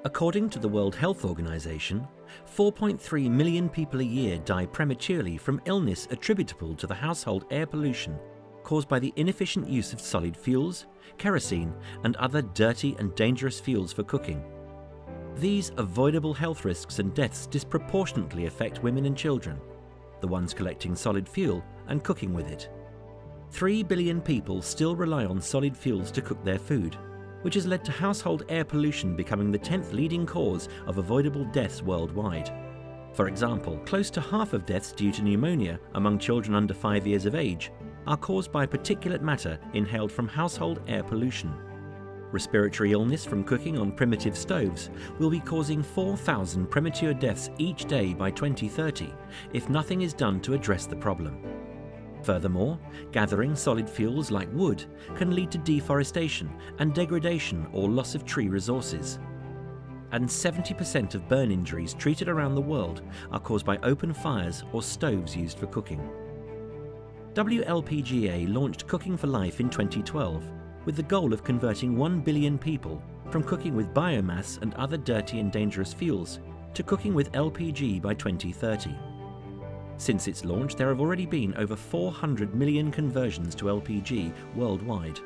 According to the World Health Organization, 4.3 million people a year die prematurely from illness attributable to the household air pollution caused by the inefficient use of solid fuels, kerosene, and other dirty and dangerous fuels for cooking. These avoidable health risks and deaths disproportionately affect women and children, the ones collecting solid fuel and cooking with it. 3 billion people still rely on solid fuels to cook their food, which has led to household air pollution becoming the 10th leading cause of avoidable deaths worldwide. For example, close to half of deaths due to pneumonia among children under 5 years of age are caused by particulate matter inhaled from household air pollution. Respiratory illness from cooking on primitive stoves will be causing 4,000 premature deaths each day by 2030 if nothing is done to address the problem. Furthermore, gathering solid fuels like wood can lead to deforestation and degradation or loss of tree resources. And 70% of burn injuries treated around the world are caused by open fires or stoves used for cooking. WLPGA launched Cooking for Life in 2012 with the goal of converting 1 billion people from cooking with biomass and other dirty and dangerous fuels to cooking with LPG by 2030. Since its launch, there have already been over 400 million conversions to LPG worldwide.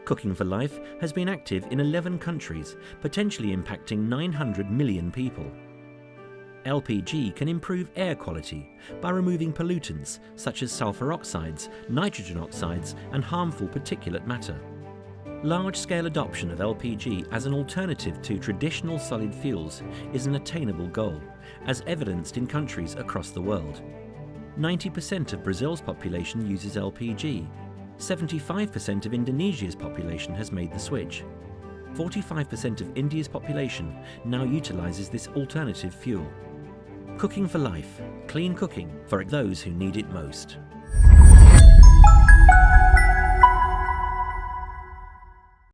Cooking for Life has been active in 11 countries, potentially impacting 900 million people. LPG can improve air quality by removing pollutants such as sulfur oxides, nitrogen oxides, and harmful particulate matter. Large-scale adoption of LPG as an alternative to traditional solid fuels is an attainable goal, as evidenced in countries across the world. 90% of Brazil's population uses LPG. 75% of Indonesia's population has made the switch. 45% of India's population now utilizes this alternative fuel. Cooking for Life, clean cooking for those who need it most.